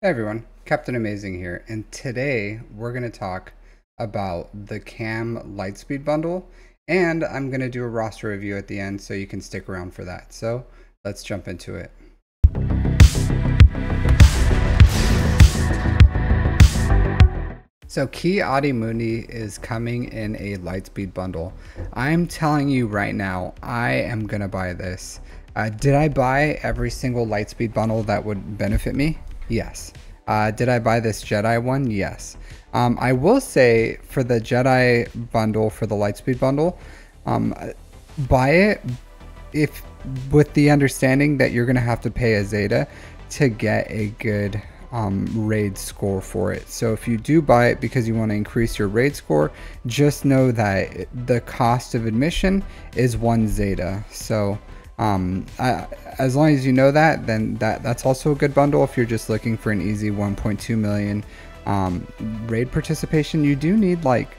Hey everyone, Captain Amazing here, and today we're going to talk about the Cam Lightspeed bundle, and I'm going to do a roster review at the end so you can stick around for that. So let's jump into it. So Adi Mundi is coming in a Lightspeed bundle. I'm telling you right now, I am going to buy this. Did I buy every single Lightspeed bundle that would benefit me? Yes. Did I buy this Jedi one? Yes. I will say for the Jedi bundle, for the Lightspeed bundle, buy it if with the understanding that you're going to have to pay a Zeta to get a good raid score for it. So if you do buy it because you want to increase your raid score, just know that the cost of admission is 1 Zeta. So as long as you know that, then that's also a good bundle. If you're just looking for an easy 1.2 million raid participation, you do need like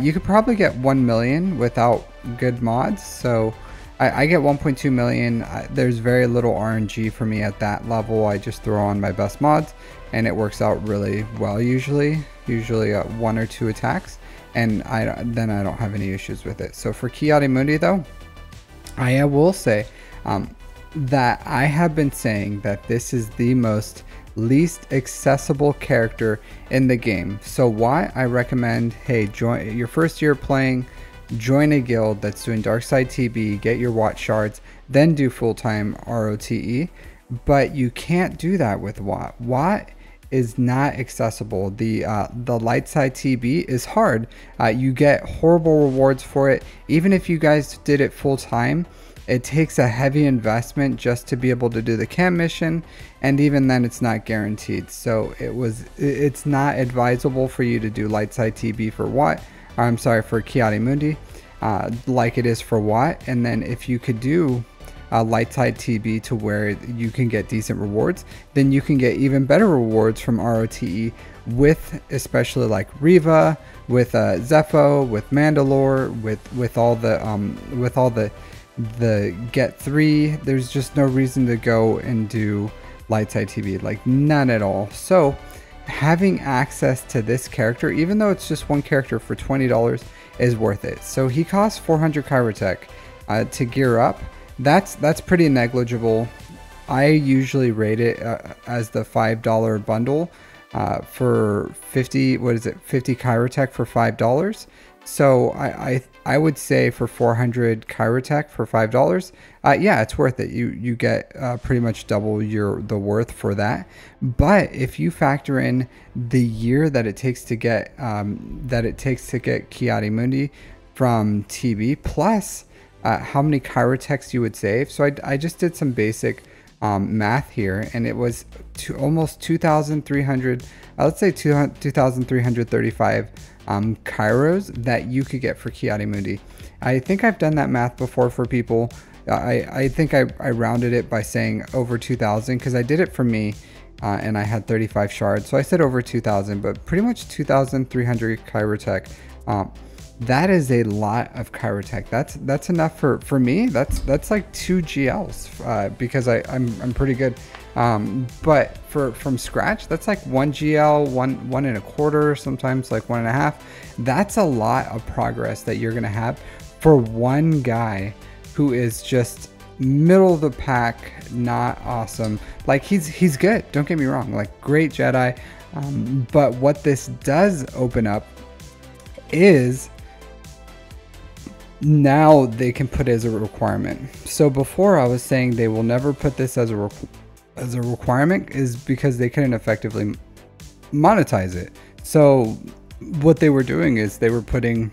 you could probably get 1 million without good mods. So I get 1.2 million. There's very little RNG for me at that level. I just throw on my best mods and it works out really well usually 1 or 2 attacks, and then I don't have any issues with it. So for Adi Mundi though, I will say that I have been saying that this is the most least accessible character in the game. So why I recommend, hey, join your first year playing, join a guild that's doing Darkside TB, get your Watt shards, then do full-time ROTE. But you can't do that with Watt. Watt is not accessible. The Lightside TB is hard. You get horrible rewards for it. Even if you guys did it full time, it takes a heavy investment just to be able to do the camp mission, and even then it's not guaranteed. So it's not advisable for you to do Lightside TB for Watt, or I'm sorry, for Adi Mundi, like it is for Watt. And then if you could do Lightside TB to where you can get decent rewards, then you can get even better rewards from ROTE with especially like Riva, with Zepho, with Mandalore, with all the get 3. There's just no reason to go and do Lightside TB, like none at all. So having access to this character, even though it's just one character for $20, is worth it. So he costs 400 Kyrotech to gear up. That's pretty negligible. I usually rate it as the $5 bundle for 50, what is it, 50 Kyrotech for $5. So I would say for 400 Kyrotech for $5, yeah, it's worth it. You get pretty much double the worth for that. But if you factor in the year that it takes to get Adi Mundi from TB, plus how many Kyrotechs you would save. So I just did some basic math here, and it was almost 2,300, let's say 2,335 Kyros that you could get for Adi Mundi. I think I've done that math before for people. I think I rounded it by saying over 2,000 because I did it for me, and I had 35 shards, so I said over 2,000, but pretty much 2,300 Kyrotech. That is a lot of Kyrotech. That's enough for me. That's like 2 GLs because I'm pretty good. But from scratch, that's like 1 GL, one and a quarter, sometimes like 1.5. That's a lot of progress that you're gonna have for one guy who is just middle of the pack, not awesome. Like he's good. Don't get me wrong. Like great Jedi. But what this does open up is now they can put it as a requirement. So before I was saying they will never put this as a requirement is because they couldn't effectively monetize it. So what they were doing is they were putting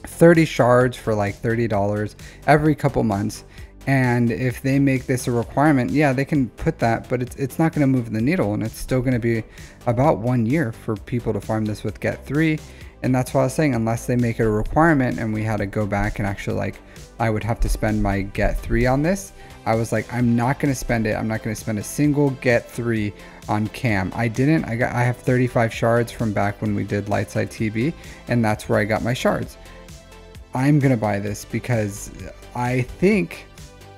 30 shards for like $30 every couple months. And if they make this a requirement, yeah, they can put that, but it's not going to move the needle, and it's still going to be about 1 year for people to farm this with Get 3. And that's what I was saying, unless they make it a requirement and we had to go back and actually, like, I would have to spend my Get 3 on this. I was like, I'm not going to spend it. I'm not going to spend a single Get 3 on Cam. I didn't. I have 35 shards from back when we did Lightside TB, and that's where I got my shards. I'm going to buy this because I think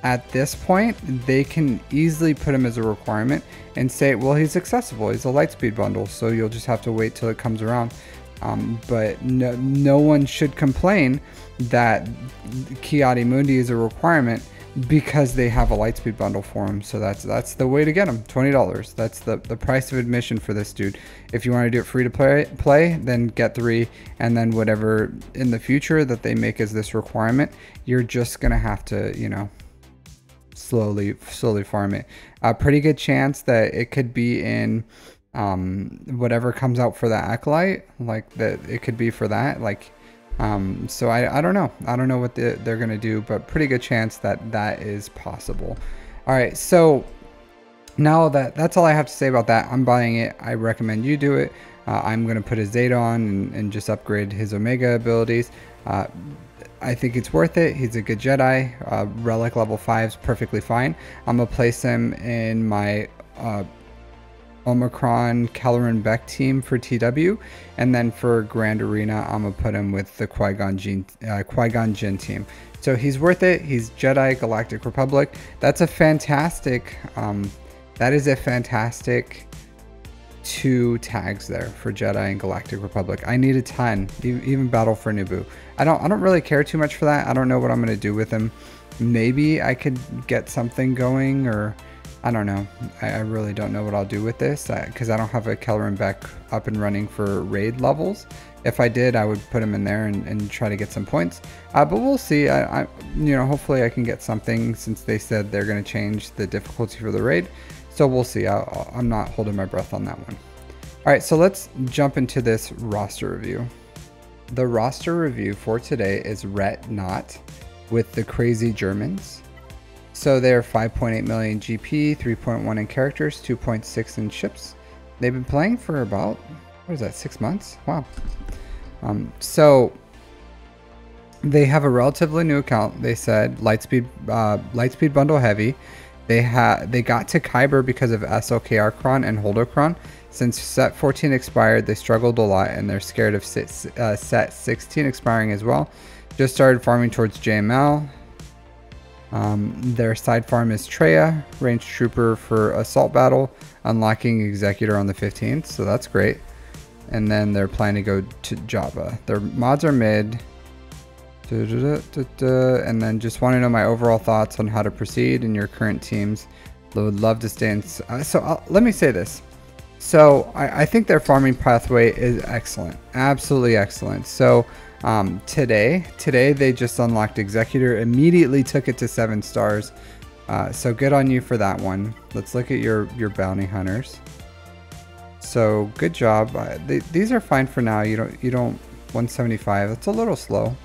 at this point, they can easily put him as a requirement and say, well, he's accessible. He's a Lightspeed bundle, so you'll just have to wait till it comes around. But no one should complain that Adi Mundi is a requirement because they have a Lightspeed bundle for him. So that's the way to get him. $20. That's the price of admission for this dude. If you want to do it free to play, then get 3, and then whatever in the future that they make as this requirement, you're just gonna have to, you know, slowly farm it. A pretty good chance that it could be in whatever comes out for the acolyte, like that it could be for that, like so I don't know what they're gonna do, but pretty good chance that that is possible. All right, so now that's all I have to say about that. I'm buying it. I recommend you do it. I'm gonna put his Zeta on and just upgrade his Omega abilities. I think it's worth it. He's a good Jedi. Relic level 5 is perfectly fine. I'm gonna place him in my Omicron Caloran Beck team for TW, and then for Grand Arena, I'm gonna put him with the Qui-Gon Jinn team. So he's worth it. He's Jedi Galactic Republic. That's a fantastic. That is a fantastic 2 tags there for Jedi and Galactic Republic. I need a ton, even Battle for Naboo. I don't really care too much for that. I don't know what I'm gonna do with him. Maybe I could get something going, or I don't know. I really don't know what I'll do with this because I don't have a Kelleran Beck up and running for raid levels. If I did, I would put him in there and try to get some points. But we'll see. You know, hopefully I can get something, since they said they're going to change the difficulty for the raid. So we'll see. I'm not holding my breath on that one. All right, so let's jump into this roster review. The roster review for today is Rettnot with the Crazy Germans. So they're 5.8 million GP, 3.1 in characters, 2.6 in ships. They've been playing for about, what is that, 6 months? Wow. So they have a relatively new account. They said Lightspeed bundle heavy. They got to Kyber because of SLK Archon and Holocron. Since set 14 expired, they struggled a lot, and they're scared of set 16 expiring as well. Just started farming towards JML. Their side farm is Treya, ranged trooper for assault battle, unlocking Executor on the 15th, so that's great. And then they're planning to go to Jabba. Their mods are mid. And then just want to know my overall thoughts on how to proceed in your current teams. Would love to stay in. Let me say this. So I think their farming pathway is excellent, absolutely excellent. So today they just unlocked Executor, immediately took it to 7 stars. So good on you for that one. Let's look at your bounty hunters. So good job. These are fine for now. You don't 175. It's a little slow.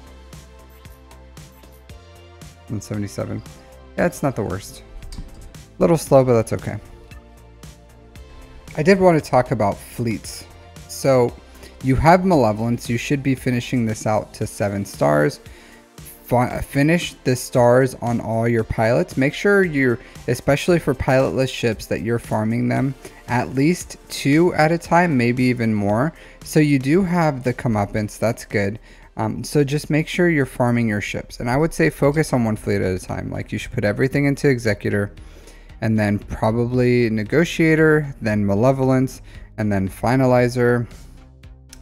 177. Yeah, it's not the worst. A little slow, but that's okay. I did want to talk about fleets. So you have Malevolence. You should be finishing this out to 7 stars. Finish the stars on all your pilots. Make sure you're, especially for pilotless ships, that you're farming them at least 2 at a time, maybe even more. So you do have the comeuppance. That's good. So just make sure you're farming your ships. And I would say focus on 1 fleet at a time. Like, you should put everything into Executor, and then probably Negotiator, then Malevolence, and then Finalizer.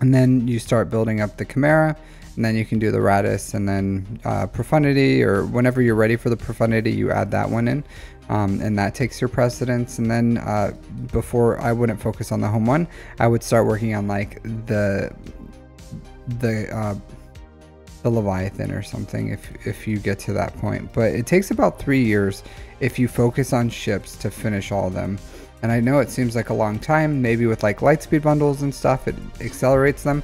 And then you start building up the Chimera, and then you can do the Radis, and then Profundity, or whenever you're ready for the Profundity, you add that one in. And that takes your precedence. And then before, I wouldn't focus on the home one. I would start working on like the Leviathan or something if you get to that point. But it takes about 3 years if you focus on ships to finish all of them. And I know it seems like a long time, maybe with like Lightspeed bundles and stuff, it accelerates them,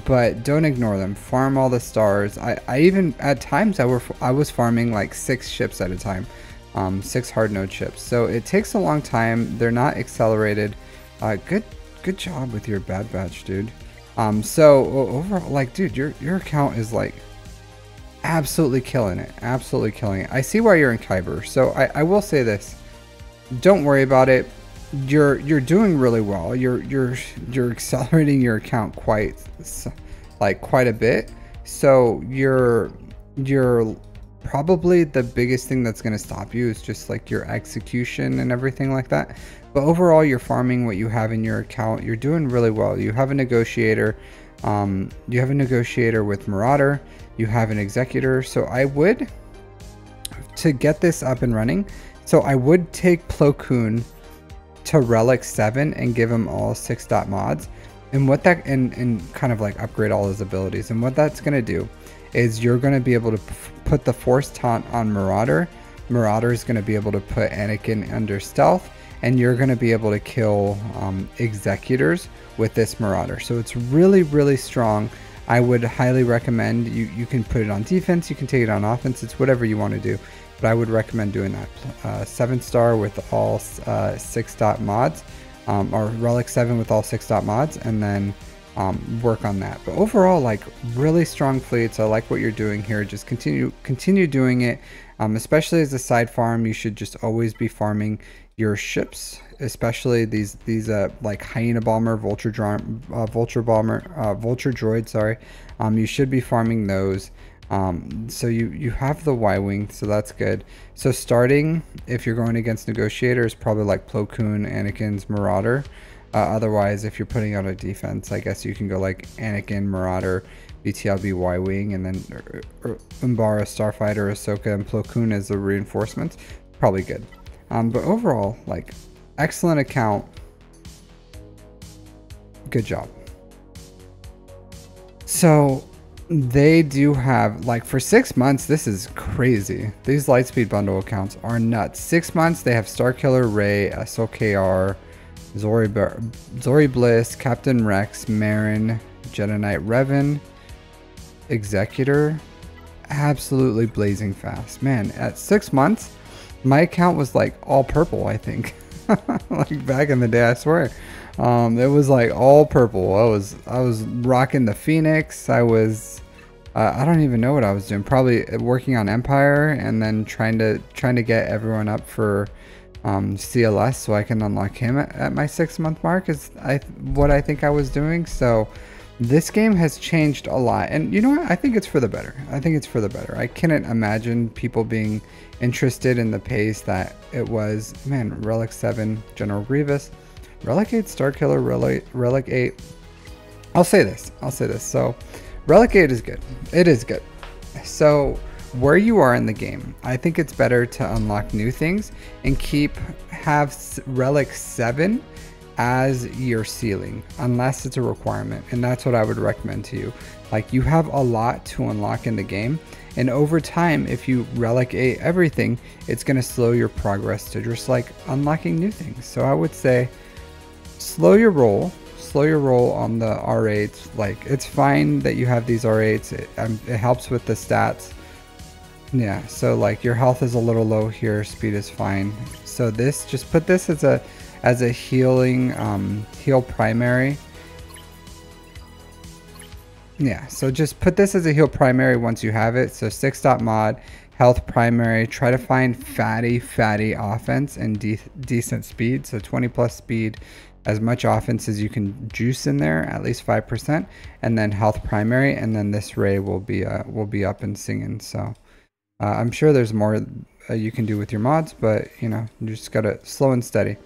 but don't ignore them. Farm all the stars. I even, at times, I was farming like 6 ships at a time, 6 hard node ships. So it takes a long time. They're not accelerated. Good job with your bad batch, dude. So overall, like, dude, your account is like absolutely killing it. Absolutely killing it. I see why you're in Kyber. So I will say this. Don't worry about it. You're doing really well. You're accelerating your account quite a bit. So you're probably the biggest thing that's going to stop you is just like your execution and everything like that. But overall, you're farming what you have in your account. You're doing really well. You have a negotiator. You have a negotiator with Marauder. You have an executor. So I would, to get this up and running, so I would take Plo Koon to Relic 7 and give him all 6-dot mods. And what that, and kind of like upgrade all his abilities. And what that's going to do is you're going to be able to put the Force Taunt on Marauder. Marauder is going to be able to put Anakin under stealth, and you're going to be able to kill executors with this Marauder. So it's really, really strong. I would highly recommend, you can put it on defense, you can take it on offense, it's whatever you want to do. But I would recommend doing that. 7-star with all 6-dot mods, or Relic 7 with all 6-dot mods, and then work on that. But overall, like, really strong fleets. I like what you're doing here. Just continue doing it. Especially as a side farm, you should just always be farming your ships, especially these like Hyena Bomber, Vulture Droid, sorry. You should be farming those. So you have the Y-Wing, so that's good. So starting, if you're going against negotiators, probably like Plo Koon, Anakin's Marauder. Otherwise, if you're putting out a defense, I guess you can go like Anakin, Marauder, BTLB, Y-Wing, and then Umbara, Starfighter, Ahsoka, and Plo Koon as the reinforcements. Probably good. But overall, like, excellent account. Good job. So they do have, like, for 6 months, this is crazy. These Lightspeed bundle accounts are nuts. 6 months, they have Starkiller, Rey, SLKR, Zori Bliss, Captain Rex, Marin, Jedi Knight Revan, Executor. Absolutely blazing fast. Man, at 6 months, my account was like all purple, I think. Like back in the day, I swear. It was like all purple. I was rocking the Phoenix. I was I don't even know what I was doing. Probably working on Empire and then trying to get everyone up for CLS so I can unlock him at my 6-month mark is what I think I was doing. So this game has changed a lot, and you know what? I think it's for the better. I think it's for the better. I couldn't imagine people being interested in the pace that it was. Man, Relic 7, General Grievous, Relic 8, Starkiller, Relic 8. I'll say this. So Relic 8 is good. It is good. So where you are in the game, I think it's better to unlock new things and have Relic 7 as your ceiling, unless it's a requirement, and that's what I would recommend to you. Like, you have a lot to unlock in the game, and over time, if you Relic 8 everything, it's going to slow your progress to just like unlocking new things. So I would say slow your roll on the R8s. Like, it's fine that you have these R8s. It helps with the stats. Yeah, so like your health is a little low here, speed is fine. So this, just put this as a healing heal primary. Yeah, so just put this as a heal primary once you have it. So 6-dot mod, health primary, try to find fatty offense and decent speed. So 20+ speed, as much offense as you can juice in there, at least 5%, and then health primary, and then this Rey will be up and singing. So I'm sure there's more you can do with your mods, but you know, you just gotta slow and steady.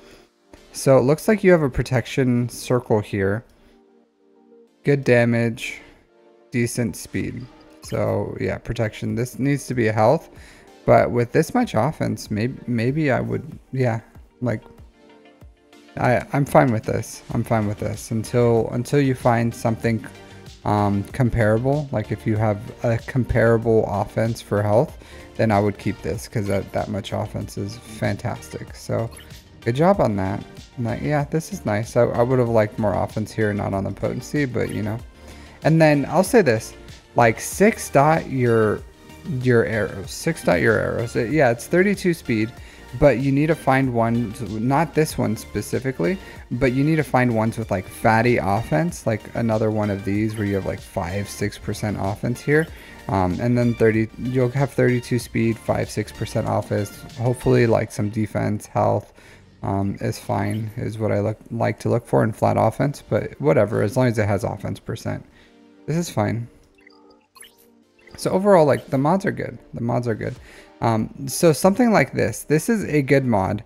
So it looks like you have a protection circle here. Good damage, decent speed. So yeah, protection. This needs to be a health, but with this much offense, maybe I would, yeah, like I'm fine with this. I'm fine with this until you find something comparable. Like if you have a comparable offense for health, then I would keep this, because that much offense is fantastic. So good job on that. Like, yeah, this is nice. I would have liked more offense here, not on the potency, but you know. And then I'll say this, like 6-dot your arrows. 6-dot your arrows. Yeah, it's 32 speed, but you need to find one, not this one specifically, but you need to find ones with like fatty offense, like another one of these where you have like 5-6% offense here. And then you'll have 32 speed, 5-6% offense, hopefully like some defense, health. Is fine, is what I like to look for in flat offense, but whatever, as long as it has offense percent. This is fine. So overall, like the mods are good. The mods are good. So something like this is a good mod,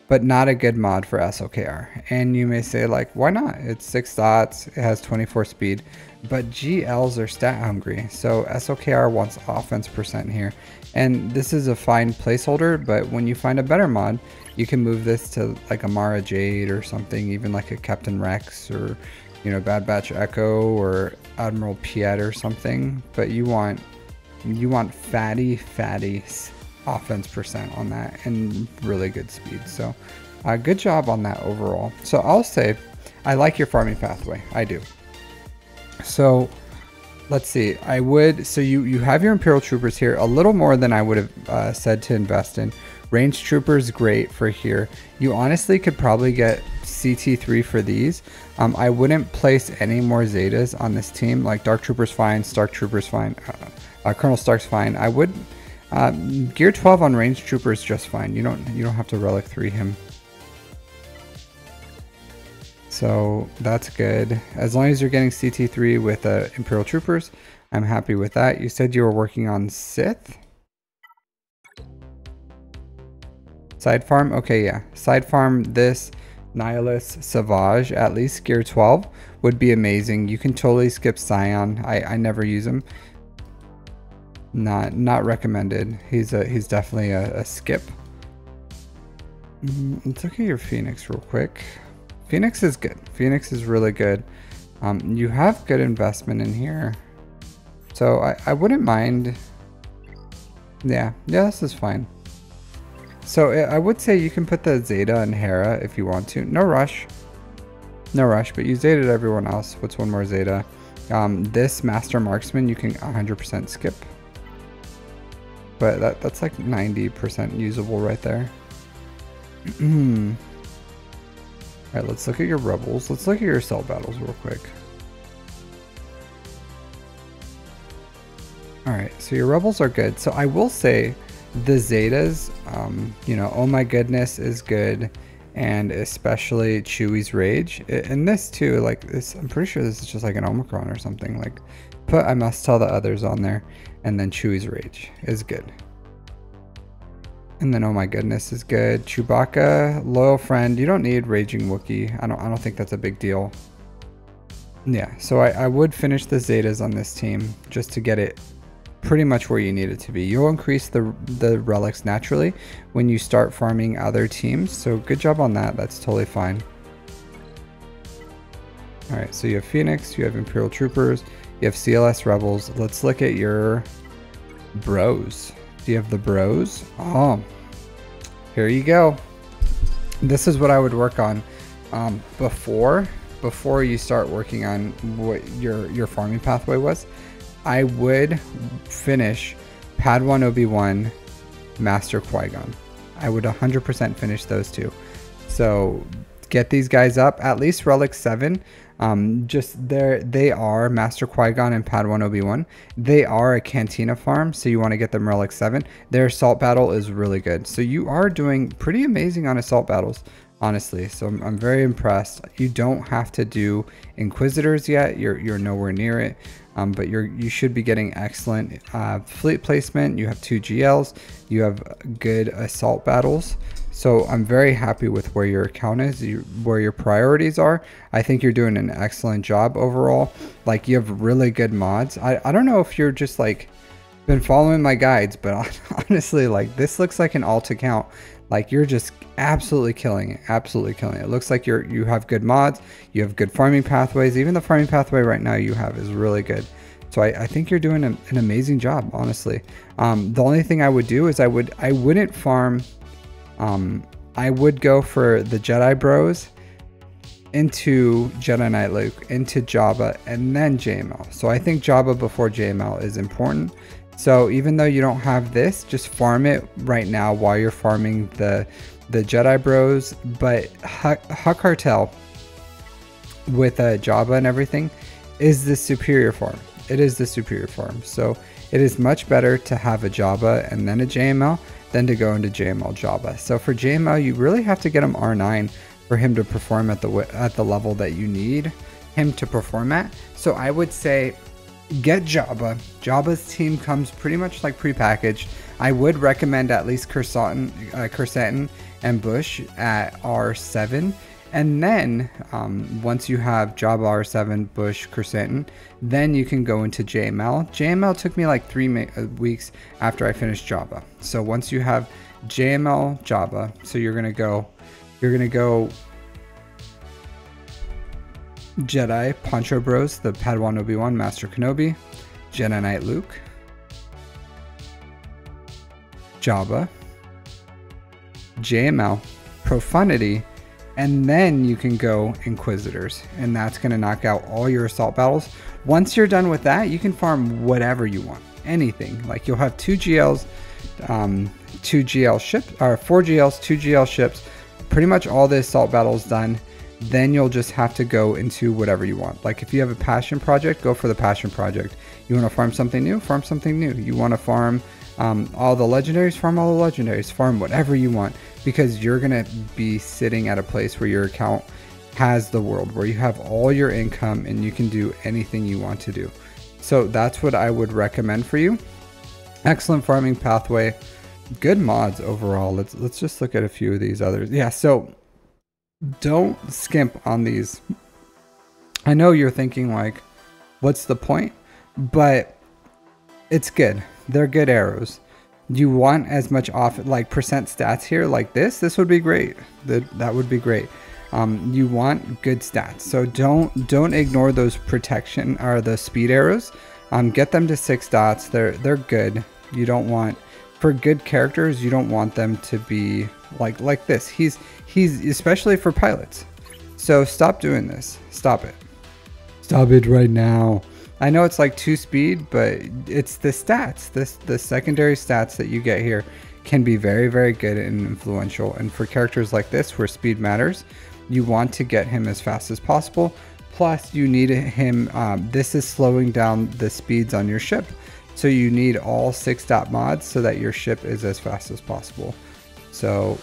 but not a good mod for SOKR. And you may say like, why not? It's 6 dots, it has 24 speed, but GLs are stat hungry. So SOKR wants offense percent here. And this is a fine placeholder, but when you find a better mod, you can move this to like a Mara Jade or something, even like a Captain Rex or, you know, Bad Batch Echo or Admiral Piet or something. But you want fatty offense percent on that and really good speed. So good job on that overall. So I'll say I like your farming pathway. I do. So let's see. So you have your Imperial Troopers here, a little more than I would have said to invest in. Range Troopers, great for here. You honestly could probably get CT3 for these. I wouldn't place any more Zetas on this team. Like Dark Troopers fine, Stark Troopers fine, Colonel Stark's fine. I would Gear 12 on Range Troopers just fine. You don't have to Relic 3 him. So that's good. As long as you're getting CT3 with Imperial Troopers, I'm happy with that. You said you were working on Sith? Side farm? Okay, yeah. Side farm this Nihilus Savage, at least Gear 12, would be amazing. You can totally skip Scion. I never use him. Not recommended. He's definitely a skip. Let's look at your Phoenix real quick. Phoenix is good. Phoenix is really good. You have good investment in here. So I wouldn't mind. Yeah, this is fine. So I would say you can put the Zeta and Hera if you want to. No rush. No rush, but you Zeta'd everyone else. What's one more Zeta? This Master Marksman you can 100% skip. But that's like 90% usable right there. Alright, let's look at your Rebels. Let's look at your assault battles real quick. Alright, so your Rebels are good. So I will say the Zetas, you know, oh my goodness is good. And especially Chewie's Rage. And this too, like this, I'm pretty sure this is just like an Omicron or something. Like put I must tell the others on there. And then Chewie's Rage is good. And then oh my goodness is good. Chewbacca, Loyal Friend. You don't need Raging Wookiee. I don't think that's a big deal. Yeah, so I would finish the Zetas on this team just to get it pretty much where you need it to be. You'll increase the relics naturally when you start farming other teams. So good job on that. That's totally fine. All right, so you have Phoenix, you have Imperial Troopers, you have CLS Rebels. Let's look at your bros. Do you have the bros? Oh, here you go. This is what I would work on before you start working on what your farming pathway was. I would finish Padawan Obi-Wan, Master Qui-Gon. I would 100% finish those two. So get these guys up, at least Relic 7. They are Master Qui-Gon and Padawan Obi-Wan. They are a Cantina farm, so you want to get them Relic 7. Their assault battle is really good. So you are doing pretty amazing on assault battles, honestly. So I'm very impressed. You don't have to do Inquisitors yet. You're nowhere near it. But you should be getting excellent fleet placement. You have 2 GLs. You have good assault battles. So I'm very happy with where your account is, where your priorities are. I think you're doing an excellent job overall. Like you have really good mods. I don't know if you're just like been following my guides, but honestly, like this looks like an alt account. Like you're just absolutely killing it. Absolutely killing it. It looks like you have good mods. You have good farming pathways. Even the farming pathway right now you have is really good. So I think you're doing an amazing job, honestly. The only thing I would do is I wouldn't farm. I would go for the Jedi Bros into Jedi Knight Luke, into Jabba, and then JML. So I think Jabba before JML is important. So even though you don't have this, just farm it right now while you're farming the Jedi Bros. But Huck Cartel with Jabba and everything is the superior farm. It is the superior farm. So it is much better to have a Jabba and then a JML than to go into JML Jabba. So for JML, you really have to get him R9 for him to perform at the level that you need him to perform at. So I would say get Jabba. Jabba's team comes pretty much like prepackaged. I would recommend at least Quercetin and Bush at R7. And then once you have Jabba R7, Bush, Quercetin, then you can go into JML. JML took me like 3 weeks after I finished Jabba. So once you have JML Jabba, so you're gonna go Jedi, Poncho Bros, the Padawan Obi-Wan, Master Kenobi, Jedi Knight Luke, Jabba, JML, Profundity, and then you can go Inquisitors, and that's going to knock out all your assault battles. Once you're done with that, you can farm whatever you want, anything. Like you'll have 2 GLs, 2 GL ships, or 4 GLs, 2 GL ships, pretty much all the assault battles done. Then you'll just have to go into whatever you want. Like if you have a passion project, go for the passion project. You want to farm something new, farm something new. You want to farm all the legendaries, farm all the legendaries, farm whatever you want, because you're going to be sitting at a place where your account has the world, where you have all your income and you can do anything you want to do. So that's what I would recommend for you. Excellent farming pathway, good mods overall. Let's just look at a few of these others. Yeah, so don't skimp on these. I know you're thinking like, what's the point? But it's good. They're good arrows. You want as much off like percent stats here like this would be great. That would be great. You want good stats. So don't ignore those protection or the speed arrows. Get them to 6 dots. They're good. You don't want, for good characters, you don't want them to be like this. He's especially for pilots. So stop doing this. Stop it. Stop it right now. I know it's like 2 speed, but it's the stats. The secondary stats that you get here can be very, very good and influential. And for characters like this, where speed matters, you want to get him as fast as possible. Plus, you need him. This is slowing down the speeds on your ship, so you need all 6 dot mods so that your ship is as fast as possible. So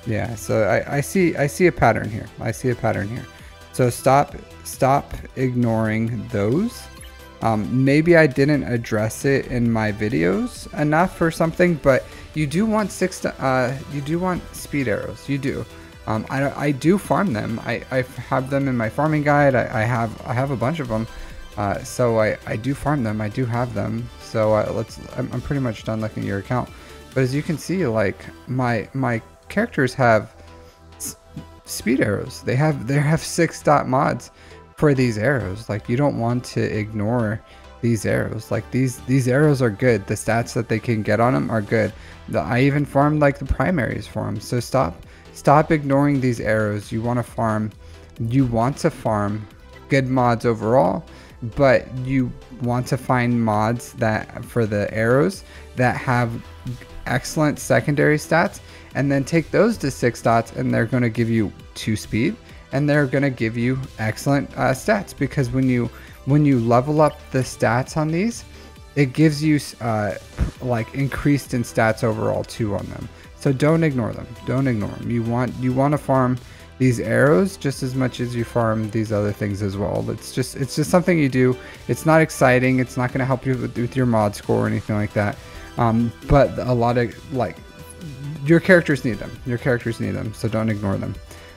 yeah, so I see a pattern here. I see a pattern here. So stop ignoring those. Maybe I didn't address it in my videos enough or something, but you do want you do want speed arrows. You do. I do farm them. I have them in my farming guide. I have a bunch of them. So I do farm them. I do have them. So I'm pretty much done looking at your account. But as you can see, like my characters have speed arrows. They have 6 dot mods for these arrows. Like, you don't want to ignore these arrows. Like these arrows are good. The stats that they can get on them are good. I even farmed like the primaries for them. So stop ignoring these arrows. You want to farm good mods overall, but you want to find mods that for the arrows that have excellent secondary stats, and then take those to 6 dots, and they're going to give you 2 speed, and they're going to give you excellent stats, because when you level up the stats on these, it gives you like increased in stats overall too on them. So don't ignore them. Don't ignore them. You want to farm these arrows just as much as you farm these other things as well. It's just something you do. It's not exciting. It's not going to help you with your mod score or anything like that. But a lot of your characters need them. Your characters need them. So don't ignore them.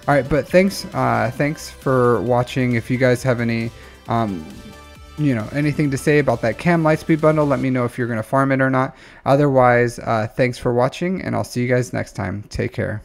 All right, but thanks for watching. If you guys have any anything to say about that Cam Lightspeed bundle, let me know if you're going to farm it or not. Otherwise, thanks for watching, and I'll see you guys next time. Take care.